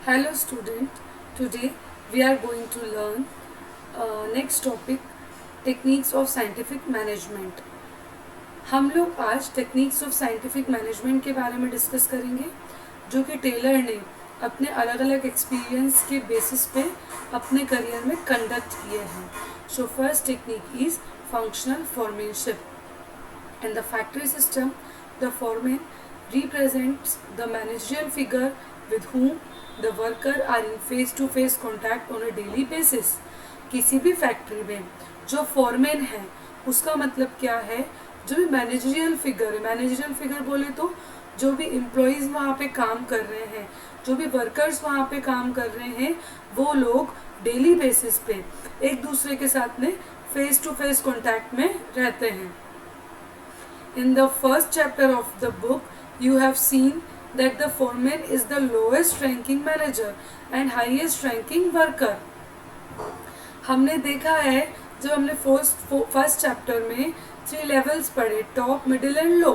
Hello student, today we are going to learn next topic techniques of scientific management. हम लोग आज techniques of scientific management के बारे में डिस्कस करेंगे जो कि टेलर ने अपने अलग अलग एक्सपीरियंस के बेसिस पे अपने करियर में कंडक्ट किए हैं. So first technique is functional foremanship. In the factory system, the foreman represents the managerial figure with whom the worker are in face-to-face contact on a daily basis. किसी भी factory में जो foreman है उसका मतलब क्या है? जो भी मैनेजरियल फिगर है, मैनेजरियल फिगर बोले तो जो भी एम्प्लॉयज़ वहाँ पे काम कर रहे हैं, जो भी वर्कर्स वहाँ पे काम कर रहे हैं, वो लोग डेली बेसिस पे एक दूसरे के साथ में फेस टू फेस कॉन्टैक्ट में रहते हैं. In the first chapter of the book, you have seen that the foreman is the lowest ranking manager and highest ranking worker. हमने देखा है जब हमने फर्स्ट चैप्टर में 3 लेवल्स पढ़े, टॉप, मिडिल एंड लो.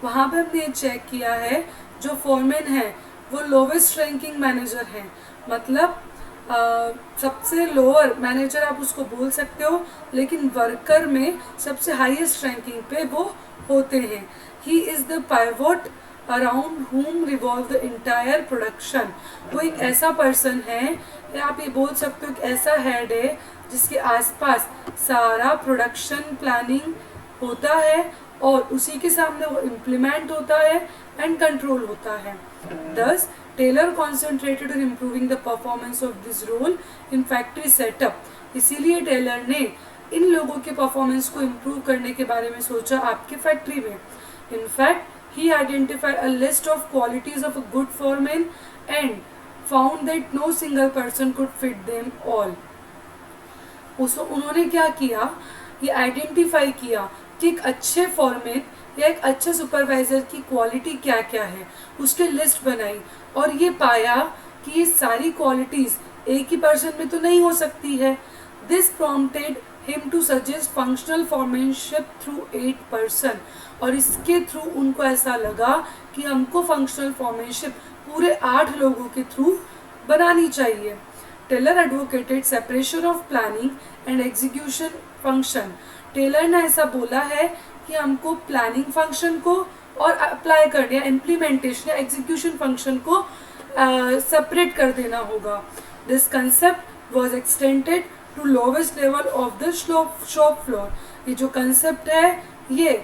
वहाँ पे हमने चेक किया है जो फोरमैन है वो लोवेस्ट रैंकिंग मैनेजर है. मतलब सबसे लोअर मैनेजर आप उसको बोल सकते हो, लेकिन वर्कर में सबसे हाईएस्ट रैंकिंग पे वो होते हैं. He is the pivot around हुम रिवॉल्व द इंटायर प्रोडक्शन. वो एक ऐसा पर्सन है, या आप ये बोल सकते हो कि ऐसा हेड है जिसके आसपास सारा प्रोडक्शन प्लानिंग होता है और उसी के सामने वो इम्प्लीमेंट होता है एंड कंट्रोल होता है. Thus Taylor concentrated on improving the performance of this role in factory setup. इसीलिए टेलर ने इन लोगों के परफॉर्मेंस को इम्प्रूव करने के बारे में सोचा आपकी फैक्ट्री में. In fact he identified a list of qualities of a good foreman and found that no single person could fit them all. उन्होंने क्या किया, ये आइडेंटिफाई किया कि एक अच्छे फॉरमैन या एक अच्छे सुपरवाइजर की क्वालिटी क्या क्या है, उसकी लिस्ट बनाई और ये पाया कि ये सारी क्वालिटीज एक ही पर्सन में तो नहीं हो सकती है. This prompted him to suggest functional foremanship through 8 person. और इसके थ्रू उनको ऐसा लगा कि हमको फंक्शनल फॉर्मेनशिप पूरे 8 लोगों के थ्रू बनानी चाहिए. Taylor advocated separation of planning and execution function. Taylor ने ऐसा बोला है कि हमको प्लानिंग फंक्शन को और अप्लाई करने या इम्प्लीमेंटेशन या एग्जीक्यूशन फंक्शन को सेपरेट कर देना होगा. This concept was extended to lowest level of the shop floor. ये जो कंसेप्ट है ये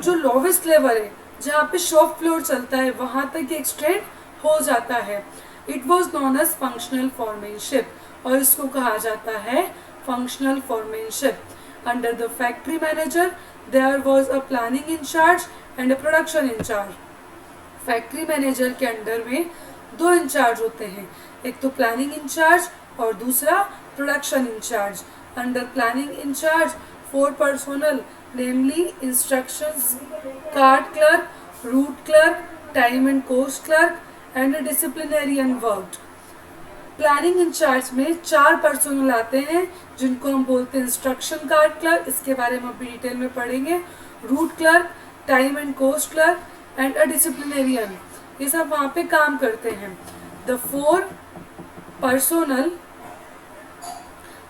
जो लोवेस्ट लेवल है जहाँ पे शॉप फ्लोर चलता है वहाँ तक एक्सटेंड हो जाता है. It was known as functional foremanship और इसको कहा जाता है functional foremanship. Under the factory manager there was a planning in charge and a production in charge. Factory manager के अंडर में 2 इंचार्ज होते हैं, एक तो प्लानिंग इंचार्ज और दूसरा production in charge. Under planning in charge 4 personnel, namely instructions card clerk, route clerk, time and cost clerk and a disciplinarian worked. Planning in charge में 4 personal आते हैं जिनको हम बोलते हैं इंस्ट्रक्शन कार्ड क्लर्क, इसके बारे में अभी डिटेल में पढ़ेंगे. Route clerk, time and cost clerk and a disciplinarian, ये सब वहाँ पे काम करते हैं. द 4 पर्सनल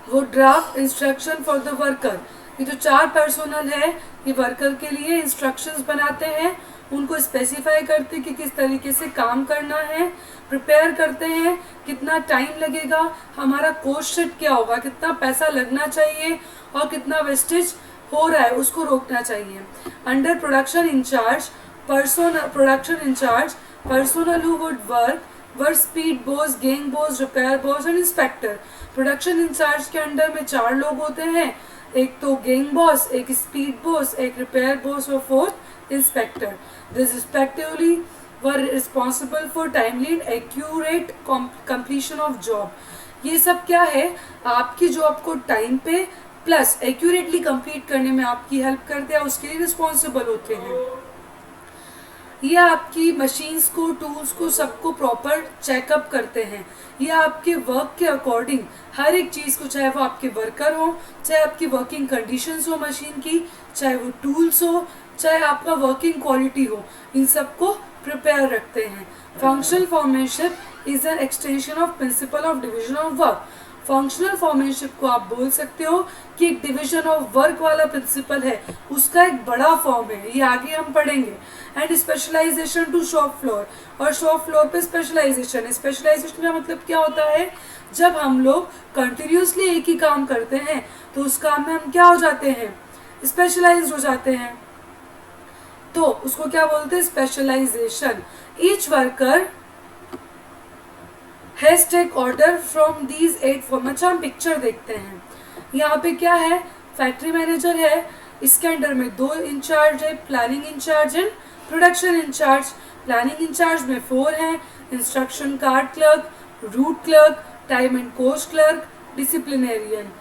वो draft instruction for the worker. ये जो 4 पर्सनल है ये वर्कर के लिए इंस्ट्रक्शंस बनाते हैं, उनको स्पेसिफाई करते हैं कि किस तरीके से काम करना है, प्रिपेयर करते हैं कितना टाइम लगेगा, हमारा कॉस्ट शीट क्या होगा, कितना पैसा लगना चाहिए और कितना वेस्टेज हो रहा है उसको रोकना चाहिए. Under production in charge personnel who would work were speed boss, gang boss, repair boss and inspector. Production in charge के अंडर में 4 लोग होते हैं, एक तो गैंग बॉस, एक स्पीड बॉस, एक रिपेयर बॉस और 4th inspector. This respectively were responsible for timely and accurate completion of job. ये सब क्या है, आपकी जॉब को टाइम पे प्लस एक्यूरेटली कंप्लीट करने में आपकी हेल्प करते हैं, उसके लिए रिस्पॉन्सिबल होते हैं. ये आपकी मशीन्स को, टूल्स को, सबको प्रॉपर चेकअप करते हैं. ये आपके वर्क के अकॉर्डिंग हर एक चीज़ को, चाहे वो आपके वर्कर हो, चाहे आपकी वर्किंग कंडीशंस हो मशीन की, चाहे वो टूल्स हो, चाहे आपका वर्किंग क्वालिटी हो, इन सबको प्रिपेयर रखते हैं. Functional foremanship is an extension of principle of division of work. Functional foremanship को आप बोल सकते हो कि एक डिवीजन ऑफ वर्क वाला प्रिंसिपल है, उसका एक बड़ा फॉर्म है, ये आगे हम पढ़ेंगे। And specialisation to shop floor, और शॉप फ्लोर पे स्पेशलाइजेशन है। स्पेशलाइजेशन का मतलब क्या होता है, जब हम लोग कंटिन्यूसली एक ही काम करते हैं तो उस काम में हम क्या हो जाते हैं, स्पेशलाइज्ड हो जाते हैं, तो उसको क्या बोलते हैं, specialisation. Each worker has take order from these 8 form. अच्छा हम पिक्चर देखते हैं, यहाँ पे क्या है, फैक्ट्री मैनेजर है, इसके अंडर में 2 इंचार्ज है, planning in charge and production in charge. Planning in charge में 4 हैं, instruction card clerk, route clerk, time and cost clerk, disciplinarian.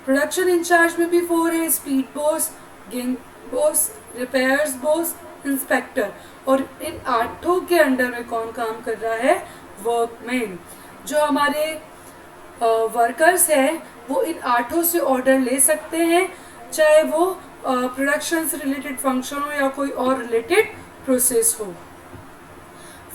Production in charge में भी 4 है, speed boss, game boss, repairs boss, inspector. और इन 8 के अंडर में कौन काम कर रहा है, वर्कमैन। जो हमारे वर्कर्स हैं वो इन 8 से ऑर्डर ले सकते हैं, चाहे वो प्रोडक्शन से रिलेटेड फंक्शन हो या कोई और रिलेटेड प्रोसेस हो।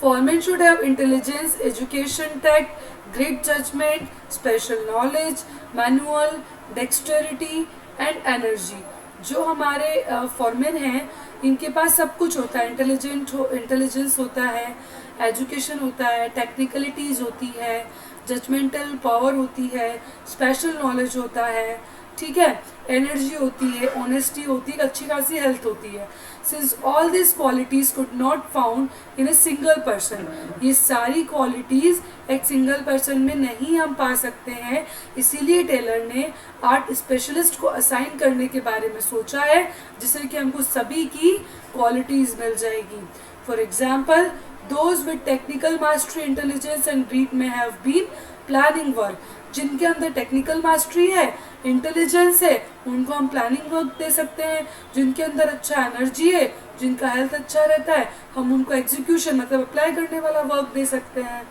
Foreman should have intelligence, education, tact, great judgment, special knowledge, manual, dexterity and energy। जो हमारे फॉरमैन हैं इनके पास सब कुछ होता है, इंटेलिजेंस होता है, एजुकेशन होता है, टेक्निकलिटीज़ होती है, जजमेंटल पावर होती है, स्पेशल नॉलेज होता है, ठीक है, एनर्जी होती है, ऑनेस्टी होती है, अच्छी खासी हेल्थ होती है। Since all this qualities could not found in a single person, ये सारी क्वालिटीज एक सिंगल पर्सन में नहीं हम पा सकते हैं, इसीलिए टेलर ने 8 स्पेशलिस्ट को असाइन करने के बारे में सोचा है, जिससे कि हमको सभी की क्वालिटीज मिल जाएगी। For example, those with technical mastery, intelligence and greed में हैव बीन प्लानिंग वर्क। जिनके अंदर टेक्निकल मास्टरी है, इंटेलिजेंस है, उनको हम प्लानिंग वर्क दे सकते हैं। जिनके अंदर अच्छा एनर्जी है, जिनका हेल्थ अच्छा रहता है, हम उनको एग्जीक्यूशन मतलब अप्लाई करने वाला वर्क दे सकते हैं।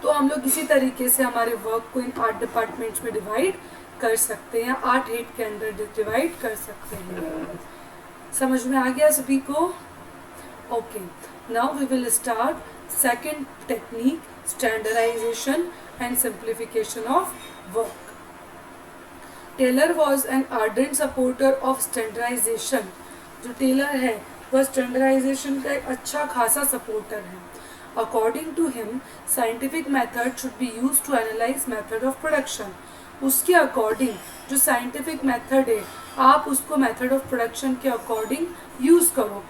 तो हम लोग इसी तरीके से हमारे वर्क को इन 8 डिपार्टमेंट्स में डिवाइड कर सकते हैं, 8 हेड के अंदर डिवाइड कर सकते हैं। समझ में आ गया सभी को? Okay, now we will start second technique, standardisation and simplification of work. Taylor was an ardent supporter of standardization. जो टेलर है वह स्टैंडर्डाइजेशन का एक अच्छा खासा सपोर्टर है। According to him, scientific method should be used to analyze method of production. उसके according जो साइंटिफिक मेथड है आप उसको मेथड ऑफ प्रोडक्शन के अकॉर्डिंग यूज़ करो,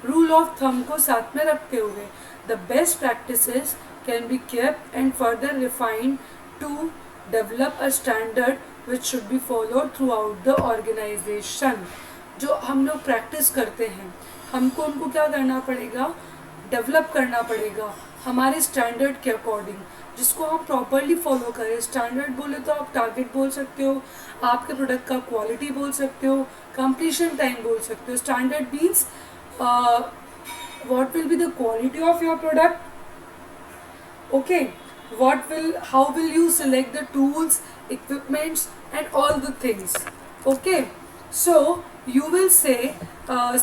रूल ऑफ थंब को साथ में रखते हुए। The best practices can be kept and further refined to develop a standard which should be followed throughout the organization। जो हम लोग प्रैक्टिस करते हैं हमको उनको क्या करना पड़ेगा, डेवलप करना पड़ेगा हमारे स्टैंडर्ड के अकॉर्डिंग, जिसको हम प्रॉपरली फॉलो करें। स्टैंडर्ड बोले तो आप टारगेट बोल सकते हो, आपके प्रोडक्ट का क्वालिटी बोल सकते हो, कंप्लीशन टाइम बोल सकते हो। Standard means what will be the quality of your product, okay, how will you select the tools, equipments and all the things, okay? So you will say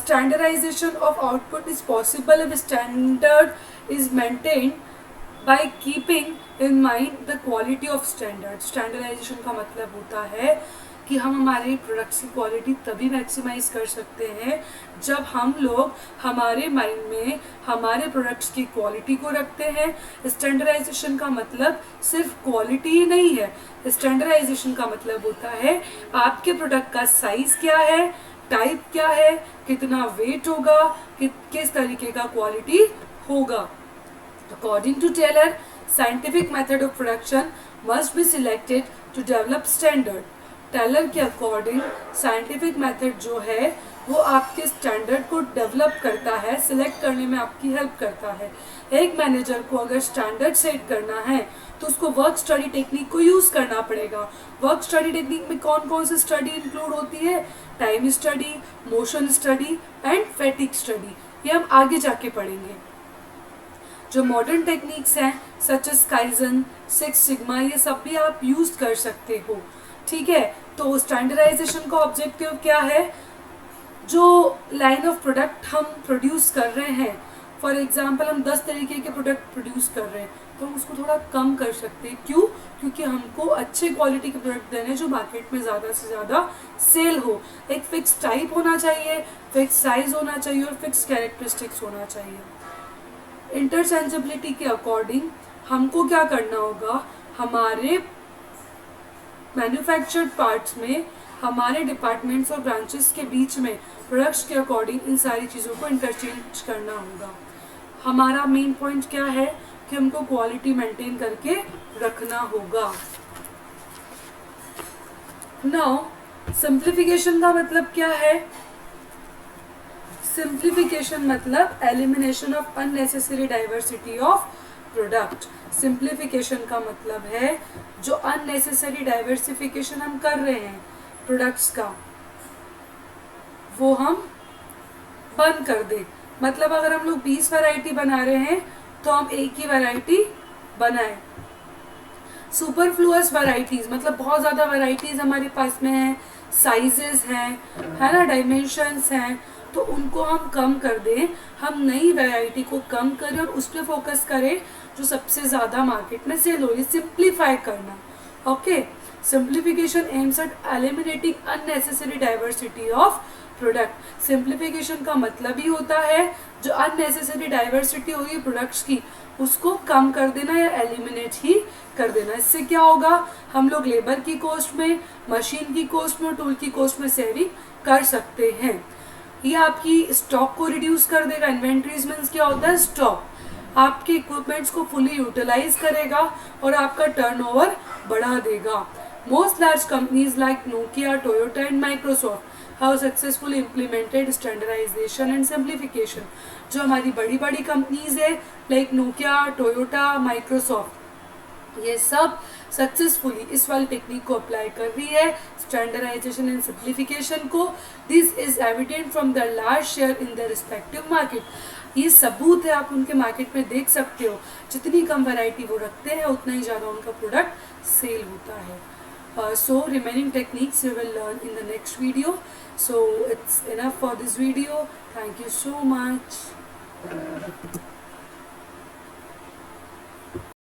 standardization of output is possible if standard is maintained by keeping in mind the quality of standard। standardization का मतलब होता है कि हम हमारे products की quality तभी maximise कर सकते हैं जब हम लोग हमारे माइंड में हमारे प्रोडक्ट्स की क्वालिटी को रखते हैं। स्टैंडर्डाइजेशन का मतलब सिर्फ क्वालिटी ही नहीं है, स्टैंडर्डाइजेशन का मतलब होता है आपके प्रोडक्ट का साइज़ क्या है, टाइप क्या है, कितना वेट होगा, किस तरीके का क्वालिटी होगा। According to Taylor, scientific method of production must be selected to develop standard. Taylor के अकॉर्डिंग साइंटिफिक मेथड जो है वो आपके स्टैंडर्ड को डेवलप करता है, सिलेक्ट करने में आपकी हेल्प करता है। एक मैनेजर को अगर स्टैंडर्ड सेट करना है तो उसको वर्क स्टडी टेक्निक को यूज़ करना पड़ेगा। वर्क स्टडी टेक्निक में कौन कौन सी स्टडी इंक्लूड होती है, time study, motion study and fatigue study, ये हम आगे जाके पढ़ेंगे। जो मॉडर्न टेक्निक्स हैं such as kaizen, six sigma, ये सब भी आप यूज़ कर सकते हो, ठीक है। तो स्टैंडर्डाइजेशन का ऑब्जेक्टिव क्या है, जो लाइन ऑफ प्रोडक्ट हम प्रोड्यूस कर रहे हैं, फॉर एग्जाम्पल हम 10 तरीके के प्रोडक्ट प्रोड्यूस कर रहे हैं तो हम उसको थोड़ा कम कर सकते हैं। क्यों? क्योंकि हमको अच्छे क्वालिटी के प्रोडक्ट देने जो मार्केट में ज़्यादा से ज़्यादा सेल हो। एक फिक्स टाइप होना चाहिए, फिक्स साइज होना चाहिए और फिक्स कैरेक्टरिस्टिक्स होना चाहिए। इंटरचेंजेबिलिटी के अकॉर्डिंग हमको क्या करना होगा, हमारे मैन्युफैक्चर्ड पार्ट्स में हमारे डिपार्टमेंट्स और ब्रांचेस के बीच में प्रोडक्ट्स के अकॉर्डिंग इन सारी चीज़ों को इंटरचेंज करना होगा। हमारा मेन पॉइंट क्या है कि हमको क्वालिटी मेंटेन करके रखना होगा। नाउ सिंप्लीफिकेशन का मतलब क्या है? सिंप्लीफिकेशन मतलब elimination of unnecessary diversity of product. Simplification का मतलब है जो अननेसेसरी डाइवर्सिफिकेशन हम कर रहे हैं प्रोडक्ट्स का वो हम बंद कर दें। मतलब अगर हम लोग 20 वैरायटी बना रहे हैं तो हम एक ही वैरायटी बनाएं। सुपरफ्लुअस वैरायटीज मतलब बहुत ज़्यादा वैरायटीज हमारे पास में हैं, साइजेस हैं, है ना, डायमेंशंस हैं, तो उनको हम कम कर दें। हम नई वैरायटी को कम करें और उस पर फोकस करें जो सबसे ज़्यादा मार्केट में सेल हो रही है। सिंप्लीफाई करना। Okay, simplification aims at eliminating unnecessary diversity of product. Simplification का मतलब ही होता है जो अननेसेसरी डाइवर्सिटी हो रही है प्रोडक्ट्स की उसको कम कर देना या एलिमिनेट ही कर देना। इससे क्या होगा, हम लोग लेबर की कॉस्ट में, मशीन की कॉस्ट में और टूल की कॉस्ट में सेविंग कर सकते हैं। ये आपकी स्टॉक को रिड्यूस कर देगा। इन्वेंट्रीज मीन्स क्या होता है? स्टॉक। आपके इक्विपमेंट्स को फुली यूटिलाइज करेगा और आपका टर्नओवर बढ़ा देगा। Most large companies like Nokia, Toyota and Microsoft have successfully implemented standardization and simplification। जो हमारी बड़ी बड़ी कंपनीज है लाइक नोकिया, टोयोटा, माइक्रोसॉफ्ट, ये सब सक्सेसफुली इस वाली टेक्निक को अप्लाई कर रही है, स्टैंडर्डाइजेशन एंड सिंप्लीफिकेशन को। This is evident from the large share in the respective market. ये सबूत है, आप उनके मार्केट में देख सकते हो, जितनी कम वैरायटी वो रखते हैं उतना ही ज़्यादा उनका प्रोडक्ट सेल होता है। So remaining techniques we will learn in the next video. So it's enough for this video. Thank you so much.